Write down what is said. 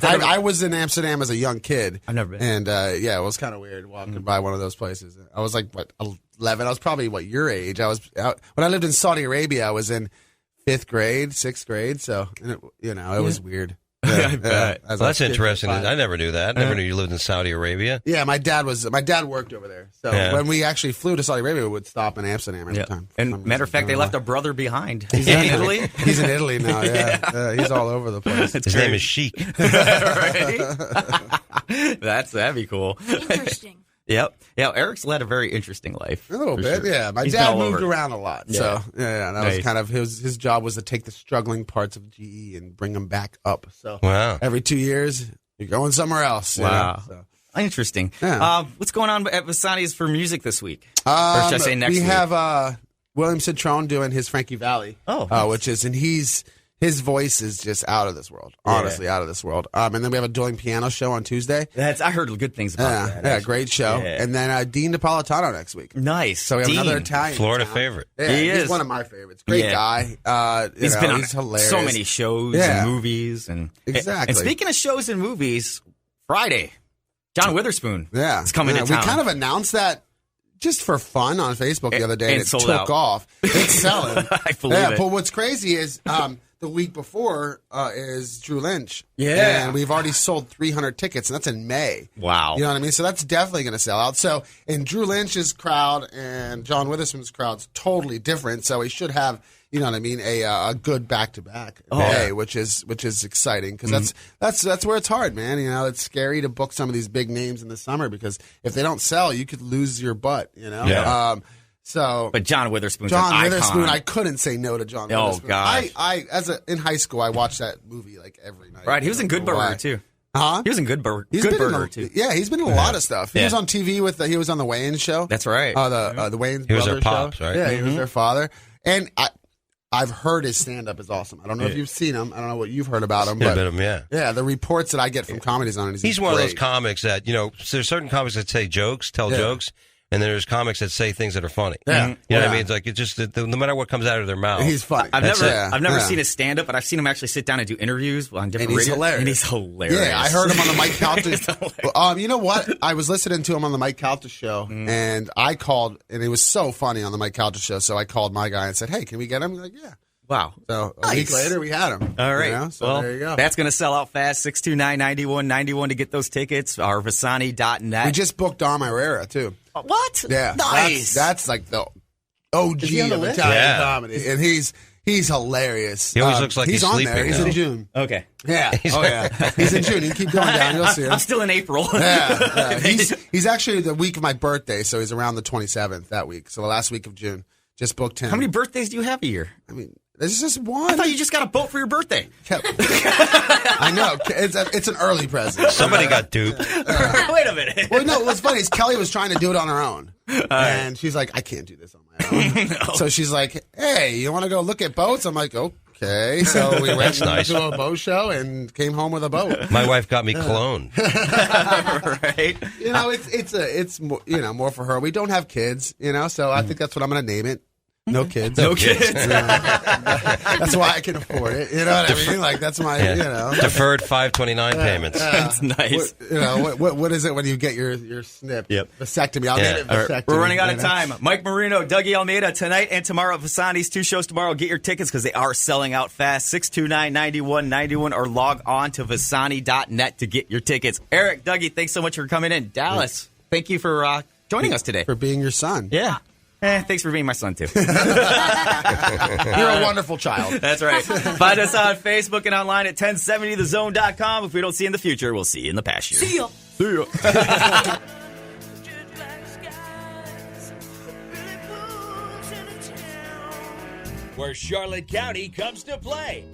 I was in Amsterdam as a young kid. I've never been. And, it was kind of weird walking by one of those places. I was like, 11? I was probably, your age? When I lived in Saudi Arabia, I was in 5th grade, 6th grade. So, it was weird. I bet. Well, that's interesting. I never knew that. I never knew you lived in Saudi Arabia. Yeah, my dad worked over there. So when we actually flew to Saudi Arabia, we would stop in Amsterdam every time. And matter of fact, they left a brother behind. He's in Italy. He's in Italy now, yeah. He's all over the place. His name is Sheik. Right? That'd be cool. Interesting. Yep. Yeah, Eric's led a very interesting life. A little bit, sure. yeah. My He's dad moved around a lot. Yeah. So, that Nice. was kind of his job was to take the struggling parts of GE and bring them back up. So, Wow. every 2 years, you're going somewhere else. Wow. So. Interesting. Yeah. What's going on at Vasani's for music this week? Or should I say next week? week? We have William Citrone doing his Frankie Valli. Oh, nice. Which is, and his voice is just out of this world. Honestly, out of this world. And then we have a dueling piano show on Tuesday. I heard good things about that. Yeah, great show. Yeah. And then Dean Napolitano next week. Nice. So we have Dean. another Italian. Florida favorite. Yeah, He he's is. one of my favorites. Great guy. He's been on he's hilarious. so many shows Yeah. and movies. Exactly. And speaking of shows and movies, Friday, John Witherspoon is coming to town. We kind of announced that just for fun on Facebook the other day, and it sold took out. off. It's selling. I believe it. But what's crazy is the week before is Drew Lynch. Yeah. And we've already sold 300 tickets, and that's in May. Wow. You know what I mean? So that's definitely going to sell out. So, and Drew Lynch's crowd and John Witherspoon's crowd's totally different. So he should have, you know what I mean, a good back-to-back day, which is exciting because that's where it's hard, man. You know, it's scary to book some of these big names in the summer because if they don't sell, you could lose your butt, you know? Yeah. But John Witherspoon's John an Witherspoon, icon. I couldn't say no to John Oh, Witherspoon. gosh. In high school, I watched that movie like every night. Right, he was in Good Burger, too. Huh? He was in Good Burger, He's Good been Burger in too. Yeah, he's been in a lot of stuff. He Yeah. was on TV he was on the Wayans show. That's right. The Wayans He was their brothers pops, show. right? Yeah, he was their father. And I've heard his stand-up is awesome. I don't know if you've seen him. I don't know what you've heard about him. Yeah, But yeah. the reports that I get from Comedy Zone is He's one of those great. comics that, there's certain comics that say jokes, tell jokes, and then there's comics that say things that are funny. Yeah. You know what I Yeah. mean? It's like, it's just, no matter what comes out of their mouth. He's funny. I've That's never it. seen his stand-up, but I've seen him actually sit down and do interviews on different And he's radio. hilarious. And he's hilarious. Yeah, I heard him on the Mike Calta. He's hilarious. You know what? I was listening to him on the Mike Calta show, and I called, and it was so funny on the Mike Calta show. So I called my guy and said, "Hey, can we get him?" He's like, "Yeah." Wow. So a week later, we had him. All right. You know? So well, there you go. that's going to sell out fast. 629-9191 to get those tickets. Our Vasani.net. We just booked Dom Herrera too. What? Yeah, Nice. That's like the OG Is he on the of list? Italian Yeah. comedy, and he's hilarious. He always looks like he's on sleeping there. He's now. in June. Okay. Yeah. He's in June. You keep going down, you'll see him. I'm still in April. Yeah. He's actually the week of my birthday, so he's around the 27th that week. So the last week of June. Just booked him. How many birthdays do you have a year? I mean, this is just one. I thought you just got a boat for your birthday. I know. It's an early present. Somebody got duped. Wait a minute. Well, no, what's funny is Kelly was trying to do it on her own. And she's like, I can't do this on my own. So she's like, hey, you want to go look at boats? I'm like, okay. So we went nice. to a boat show and came home with a boat. My wife got me cologne. Right. You know, it's more for her. We don't have kids, so I think that's what I'm going to name it. No kids. No kids. That's why I can afford it. You know what I mean? Like, that's my, Deferred 529 payments. That's nice. What is it when you get your snip? Yep. Vasectomy. I'll name it All right, vasectomy. we're running out of time. Mike Marino, Dougie Almeida tonight and tomorrow at Vasani's 2 shows tomorrow. Get your tickets because they are selling out fast. 629-9191 or log on to Vasani.net to get your tickets. Eric, Dougie, thanks so much for coming in. Dallas, thank you for joining us today. For being your son. Yeah. Thanks for being my son, too. You're a wonderful child. That's right. Find us on Facebook and online at 1070thezone.com. If we don't see you in the future, we'll see you in the past year. See ya. See ya. Where Charlotte County comes to play.